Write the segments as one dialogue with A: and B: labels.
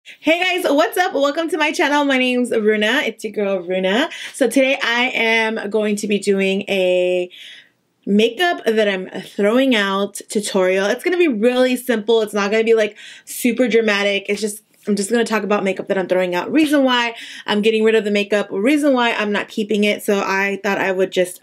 A: Hey guys, what's up? Welcome to my channel. My name's Runa. It's your girl Runa. So today I am going to be doing a makeup that I'm throwing out tutorial. It's going to be really simple. It's not going to be like super dramatic. I'm just going to talk about makeup that I'm throwing out. Reason why I'm getting rid of the makeup. Reason why I'm not keeping it. So I thought I would just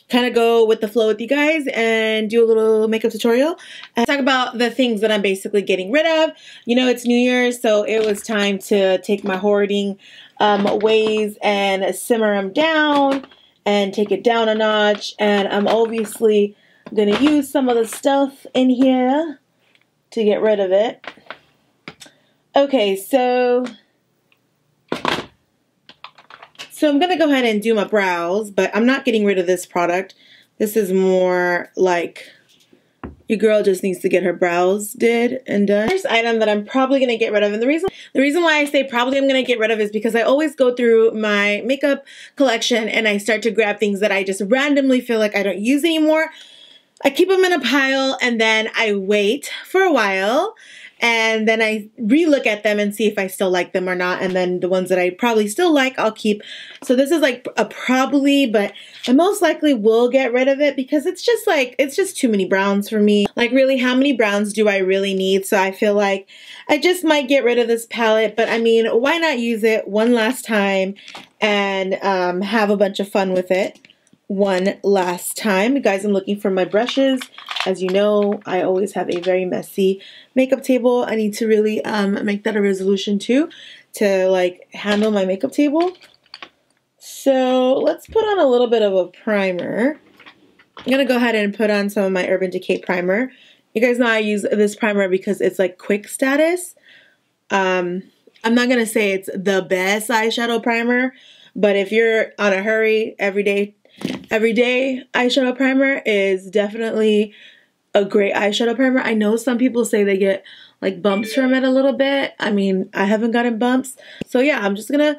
A: kind of go with the flow with you guys and do a little makeup tutorial and talk about the things that I'm basically getting rid of. You know, it's New Year's, so it was time to take my hoarding ways and simmer them down and take it down a notch. And I'm obviously going to use some of the stuff in here to get rid of it. Okay, so I'm going to go ahead and do my brows, but I'm not getting rid of this product. This is more like your girl just needs to get her brows did and done. First item that I'm probably going to get rid of, and the reason why I say probably I'm going to get rid of is because I always go through my makeup collection and I start to grab things that I just randomly feel like I don't use anymore. I keep them in a pile and then I wait for a while. And then I re-look at them and see if I still like them or not. And then the ones that I probably still like, I'll keep. So this is like a probably, but I most likely will get rid of it because it's just too many browns for me. Like really, how many browns do I really need? So I feel like I just might get rid of this palette. But I mean, why not use it one last time and have a bunch of fun with it one last time. Guys, I'm looking for my brushes. As you know, I always have a very messy makeup table. I need to really make that a resolution too, to like handle my makeup table. So let's put on a little bit of a primer. I'm gonna go ahead and put on some of my Urban Decay primer. You guys know I use this primer because it's like quick status. I'm not gonna say it's the best eyeshadow primer, but if you're on a hurry, everyday eyeshadow primer is definitely a great eyeshadow primer. I know some people say they get like bumps from it a little bit. I mean, I haven't gotten bumps. So yeah, I'm just gonna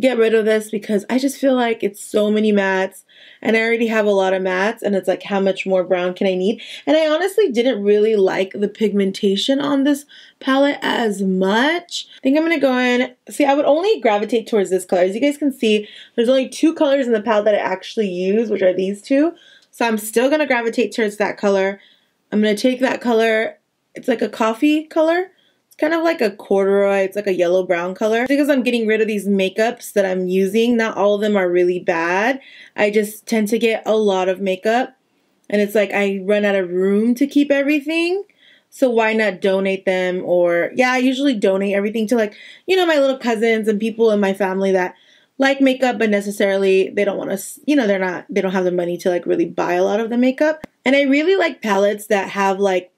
A: get rid of this because I just feel like it's so many mattes and I already have a lot of mattes and it's like how much more brown can I need? And I honestly didn't really like the pigmentation on this palette as much. I think I'm gonna go in. See, I would only gravitate towards this color. As you guys can see, there's only two colors in the palette that I actually use, which are these two. So I'm still gonna gravitate towards that color. I'm gonna take that color. It's like a coffee color. Kind of like a corduroy, it's like a yellow-brown color. Because I'm getting rid of these makeups that I'm using, not all of them are really bad. I just tend to get a lot of makeup. And it's like I run out of room to keep everything. So why not donate them? Or, yeah, I usually donate everything to like, you know, my little cousins and people in my family that like makeup, but necessarily they don't want to, you know, they don't have the money to like really buy a lot of the makeup. And I really like palettes that have like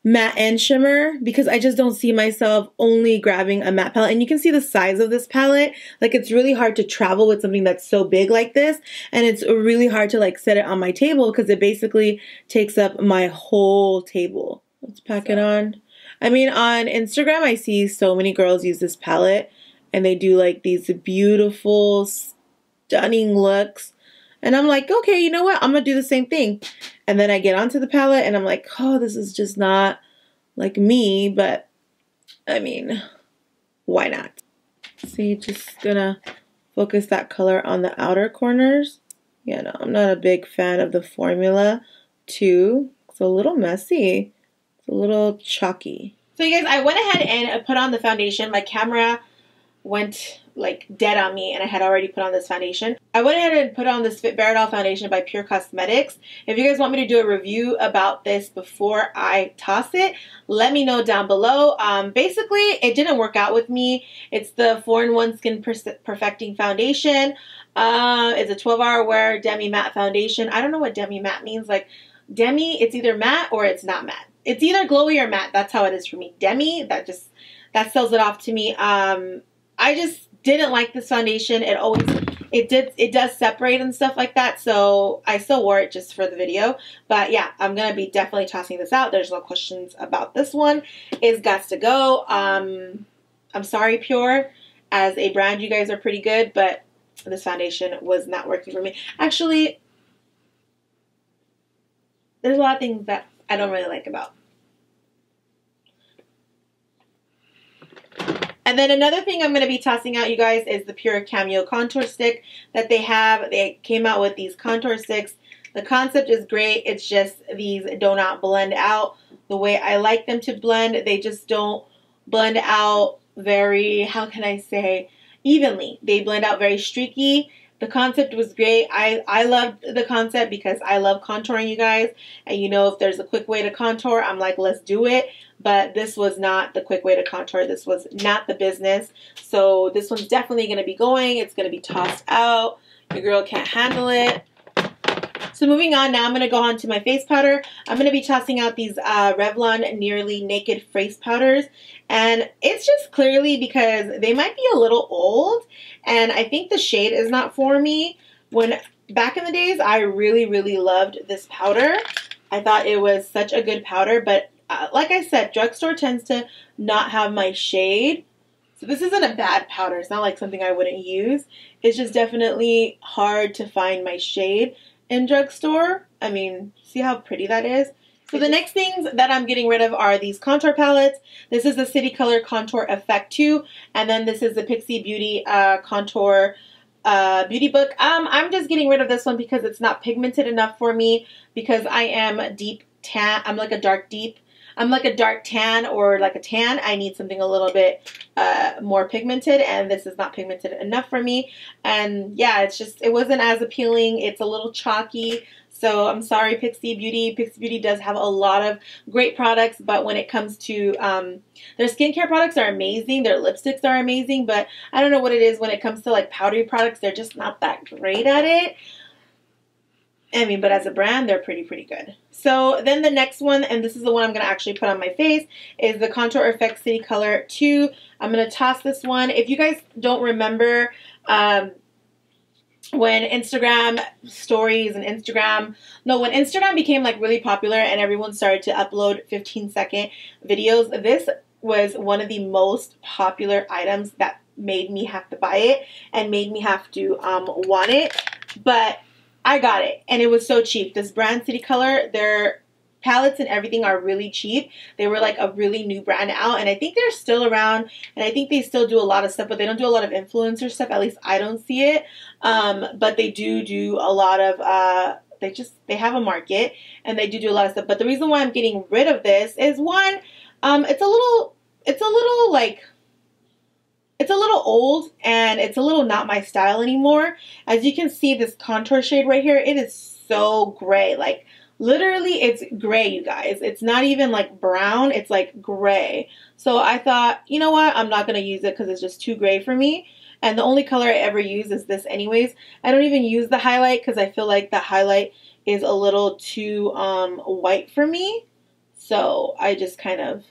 A: matte and shimmer because I just don't see myself only grabbing a matte palette. And you can see the size of this palette. Like it's really hard to travel with something that's so big like this. And it's really hard to like set it on my table because it basically takes up my whole table. Let's pack it on. I mean, on Instagram, I see so many girls use this palette and they do like these beautiful, stunning looks. And I'm like, okay, you know what? I'm going to do the same thing. And then I get onto the palette and I'm like, oh, this is just not like me. But, I mean, why not? See, just going to focus that color on the outer corners. Yeah, no, I'm not a big fan of the formula, too. It's a little messy. It's a little chalky. So, you guys, I went ahead and put on the foundation. My camera went like dead on me and I had already put on this foundation. I went ahead and put on this Baranof Foundation by Pure Cosmetics. If you guys want me to do a review about this before I toss it, let me know down below. Basically, it didn't work out with me. It's the 4-in-1 Skin Perfecting Foundation. It's a 12-hour wear demi matte foundation. I don't know what demi matte means. Like demi, it's either matte or it's not matte. It's either glowy or matte. That's how it is for me. Demi, that sells it off to me. I just didn't like this foundation. It does separate and stuff like that, so I still wore it just for the video. But yeah, I'm gonna be definitely tossing this out. There's no questions about this one. It's got to go. I'm sorry, Pure. As a brand, you guys are pretty good, but this foundation was not working for me. Actually, there's a lot of things that I don't really like about And then another thing I'm going to be tossing out, you guys, is the Pure Cameo contour stick that they have. They came out with these contour sticks. The concept is great. It's just these do not blend out the way I like them to blend. They just don't blend out very, how can I say, evenly. They blend out very streaky. The concept was great. I loved the concept because I love contouring, you guys. And you know, if there's a quick way to contour, I'm like, let's do it. But this was not the quick way to contour. This was not the business. So this one's definitely going to be going. It's going to be tossed out. Your girl can't handle it. So moving on, now I'm going to go on to my face powder. I'm going to be tossing out these Revlon Nearly Naked face powders. And it's just clearly because they might be a little old. And I think the shade is not for me. When back in the days, I really, really loved this powder. I thought it was such a good powder. But like I said, drugstore tends to not have my shade. So this isn't a bad powder. It's not like something I wouldn't use. It's just definitely hard to find my shade in drugstore. I mean, see how pretty that is? So the next things that I'm getting rid of are these contour palettes. This is the City Color Contour Effect 2. And then this is the Pixie Beauty Contour Beauty Book. I'm just getting rid of this one because it's not pigmented enough for me. Because I am deep tan. I'm like a dark deep. I'm like a dark tan or like a tan. I need something a little bit more pigmented, and this is not pigmented enough for me. And yeah, it's just, it wasn't as appealing. It's a little chalky. So I'm sorry, Pixie Beauty. Pixie Beauty does have a lot of great products, but when it comes to their skincare products are amazing. Their lipsticks are amazing, but I don't know what it is when it comes to like powdery products. They're just not that great at it. I mean, but as a brand, they're pretty good. So then the next one, and this is the one I'm going to actually put on my face, is the Contour Effect City Color 2. I'm going to toss this one. If you guys don't remember when Instagram stories and when Instagram became like really popular and everyone started to upload 15-second videos, this was one of the most popular items that made me have to buy it and made me have to want it. But I got it, and it was so cheap. This brand, City Color, their palettes and everything are really cheap. They were like a really new brand out, and I think they're still around, and I think they still do a lot of stuff, but they don't do a lot of influencer stuff. At least I don't see it. But they do a lot of, they have a market, and they do a lot of stuff. But the reason why I'm getting rid of this is, one, it's a little old, and it's a little not my style anymore. As you can see, this contour shade right here, it is so gray. Like, literally, it's gray, you guys. It's not even like brown. It's like gray. So I thought, you know what? I'm not going to use it because it's just too gray for me. And the only color I ever use is this anyways. I don't even use the highlight because I feel like the highlight is a little too white for me. So I just kind of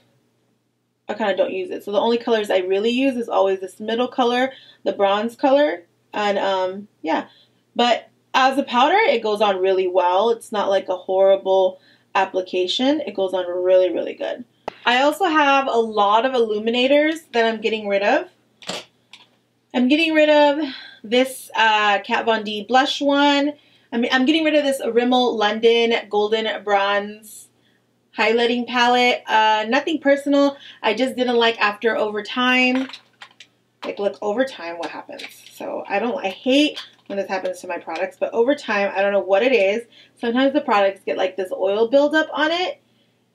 A: don't use it. So the only colors I really use is always this middle color, the bronze color. And yeah, but as a powder, it goes on really well. It's not like a horrible application. It goes on really, really good. I also have a lot of illuminators that I'm getting rid of. I'm getting rid of this Kat Von D blush one. I'm getting rid of this Rimmel London Golden Bronze highlighting palette. Nothing personal. I just didn't like after over time. Like, look, over time, what happens? So I hate when this happens to my products, but over time, I don't know what it is. Sometimes the products get like this oil buildup on it,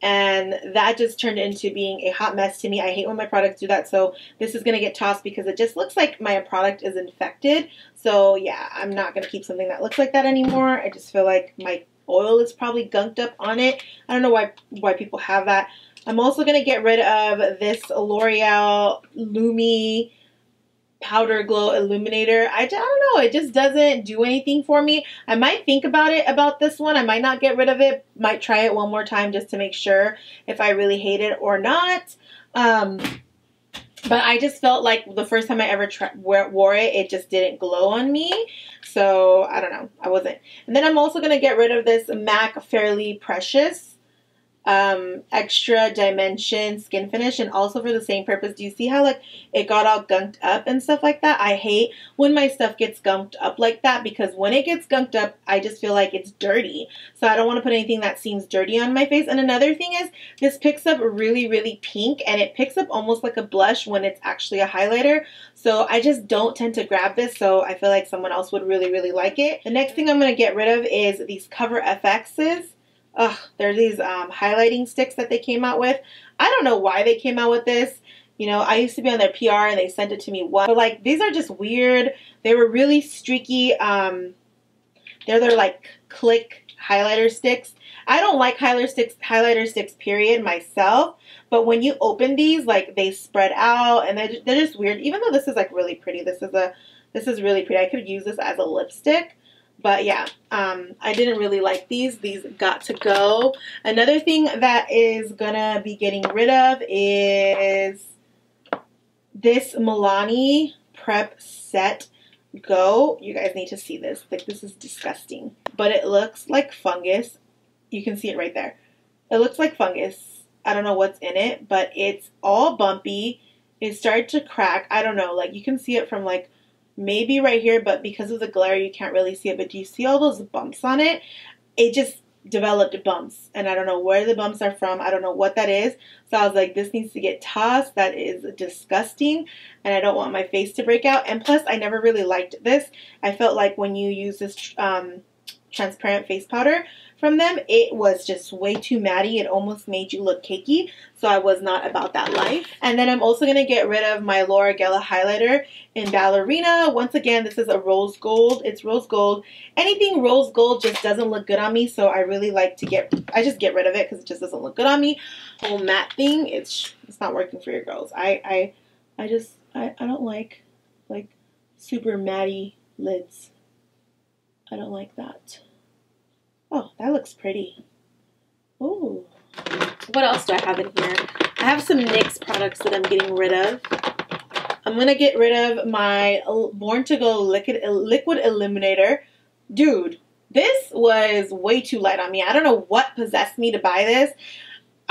A: and that just turned into being a hot mess to me. I hate when my products do that, so this is going to get tossed because it just looks like my product is infected. So yeah, I'm not going to keep something that looks like that anymore. I just feel like my oil is probably gunked up on it. I don't know why people have that. I'm also going to get rid of this L'Oreal Lumi Powder Glow Illuminator. I don't know. It just doesn't do anything for me. I might think about this one. I might not get rid of it. Might try it one more time just to make sure if I really hate it or not. But I just felt like the first time I ever wore it, it just didn't glow on me. So, I don't know. I wasn't. And then I'm also going to get rid of this MAC Fairly Precious extra dimension skin finish, and also for the same purpose. Do you see how like it got all gunked up and stuff like that? I hate when my stuff gets gunked up like that, because when it gets gunked up, I just feel like it's dirty. So I don't want to put anything that seems dirty on my face. And another thing is, this picks up really, really pink, and it picks up almost like a blush when it's actually a highlighter. So I just don't tend to grab this, so I feel like someone else would really, really like it. The next thing I'm going to get rid of is these Cover FXs. Ugh, they're these highlighting sticks that they came out with. I don't know why they came out with this. You know, I used to be on their PR and they sent it to me once. But like, these are just weird. They were really streaky. They're like click highlighter sticks. I don't like highlighter sticks period myself. But when you open these, like, they spread out and they're just weird. Even though this is like really pretty. This is really pretty. I could use this as a lipstick. But yeah, I didn't really like these. These got to go. Another thing that is gonna be getting rid of is this Milani Prep Set Go. You guys need to see this. Like, this is disgusting. But it looks like fungus. You can see it right there. It looks like fungus. I don't know what's in it, but it's all bumpy. It started to crack. I don't know. Like, you can see it from like maybe right here, but because of the glare you can't really see it. But do you see all those bumps on it? It just developed bumps, and I don't know where the bumps are from. I don't know what that is. So I was like, this needs to get tossed. That is disgusting, and I don't want my face to break out. And plus, I never really liked this. I felt like when you use this transparent face powder from them, it was just way too matty. It almost made you look cakey, so I was not about that life. And then I'm also going to get rid of my Laura Geller highlighter in Ballerina. Once again, this is a rose gold. It's rose gold. Anything rose gold just doesn't look good on me, so I really like to I just get rid of it because it just doesn't look good on me. Whole matte thing, it's not working for your girls. I don't like super matty lids. I don't like that. Oh, that looks pretty. Ooh. What else do I have in here? I have some NYX products that I'm getting rid of. I'm going to get rid of my Born to Glow Liquid Illuminator. Dude, this was way too light on me. I don't know what possessed me to buy this.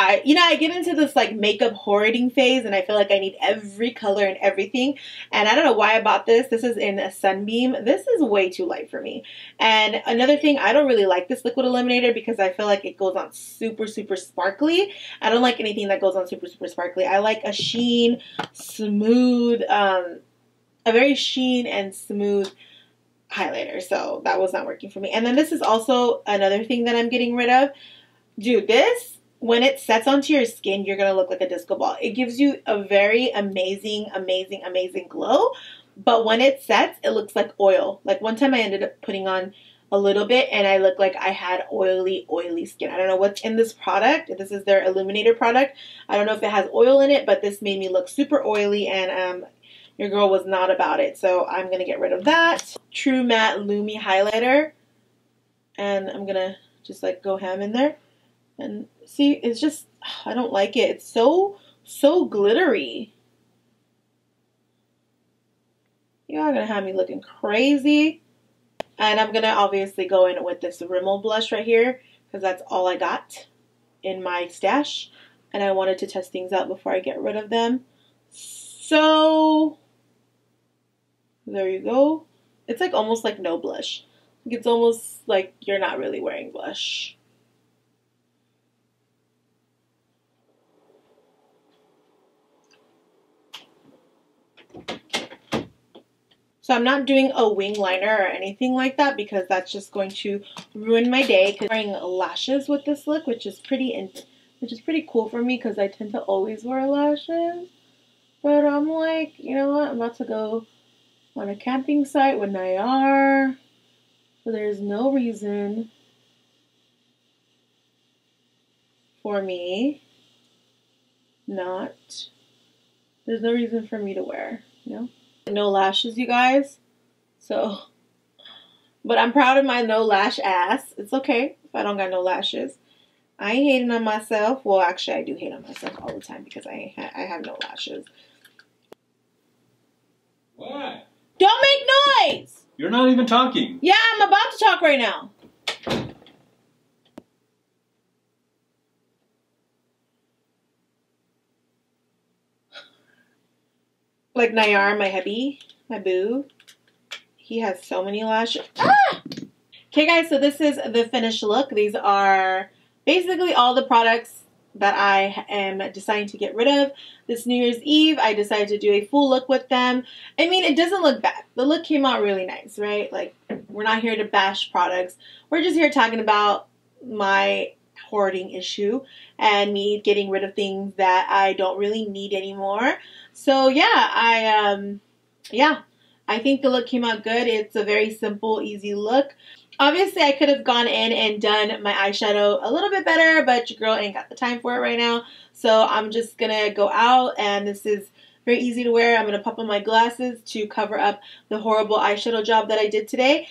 A: I get into this like makeup hoarding phase, and I feel like I need every color and everything. And I don't know why I bought this. This is in a Sunbeam. This is way too light for me. And another thing, I don't really like this liquid illuminator because I feel like it goes on super, super sparkly. I don't like anything that goes on super, super sparkly. I like a sheen, smooth, a very sheen and smooth highlighter. So that was not working for me. And then this is also another thing that I'm getting rid of. Dude, this, when it sets onto your skin, you're going to look like a disco ball. It gives you a very amazing, amazing, amazing glow. But when it sets, it looks like oil. Like one time I ended up putting on a little bit and I looked like I had oily, oily skin. I don't know what's in this product. This is their illuminator product. I don't know if it has oil in it, but this made me look super oily, and your girl was not about it. So I'm going to get rid of that. True Matte Lumi Highlighter. And I'm going to just like go ham in there. And see, it's just, I don't like it. It's so glittery. Y'all gonna have me looking crazy. And I'm gonna obviously go in with this Rimmel blush right here, because that's all I got in my stash. And I wanted to test things out before I get rid of them. So, there you go. It's like almost like no blush. It's almost like you're not really wearing blush. So I'm not doing a wing liner or anything like that because that's just going to ruin my day. I'm wearing lashes with this look, which is pretty cool for me because I tend to always wear lashes. But I'm like, you know what? I'm about to go on a camping site with Nayar. So there's no reason for me there's no reason for me to wear, you know? No lashes, you guys. So, but I'm proud of my no lash ass. It's okay if I don't got no lashes. I ain't hating on myself. Well, actually, I do hate on myself all the time because I have no lashes.
B: What?
A: Don't make noise!
B: You're not even talking.
A: Yeah, I'm about to talk right now. Like Nayar, my hubby, my boo. He has so many lashes. Ah! Okay, guys, so this is the finished look. These are basically all the products that I am deciding to get rid of. This New Year's Eve, I decided to do a full look with them. I mean, it doesn't look bad. The look came out really nice, right? Like, we're not here to bash products. We're just here talking about my hoarding issue and me getting rid of things that I don't really need anymore. So, yeah, I think the look came out good. It's a very simple, easy look. Obviously, I could have gone in and done my eyeshadow a little bit better, but your girl ain't got the time for it right now. So I'm just going to go out, and this is very easy to wear. I'm going to pop on my glasses to cover up the horrible eyeshadow job that I did today.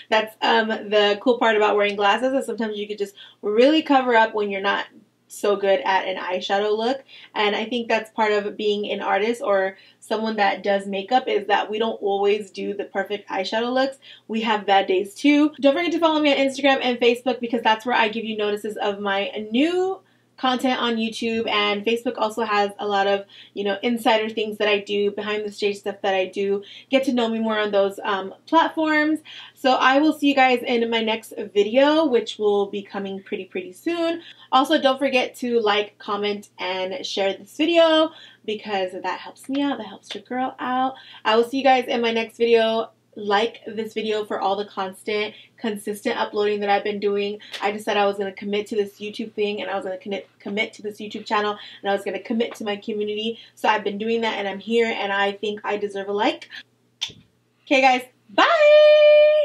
A: That's the cool part about wearing glasses, is sometimes you could just really cover up when you're not so good at an eyeshadow look. And I think that's part of being an artist or someone that does makeup, is that we don't always do the perfect eyeshadow looks. We have bad days too. Don't forget to follow me on Instagram and Facebook, because that's where I give you notices of my new content on YouTube, and Facebook also has a lot of, you know, insider things that I do, behind the stage stuff that I do. Get to know me more on those platforms. So I will see you guys in my next video, which will be coming pretty soon. Also, don't forget to like, comment, and share this video, because that helps me out, that helps your girl out. I will see you guys in my next video. Like this video for all the consistent uploading that I've been doing. I just said I was going to commit to this YouTube thing, and I was going to commit to this YouTube channel, and I was going to commit to my community. So I've been doing that, and I'm here, and I think I deserve a like. Okay, guys. Bye!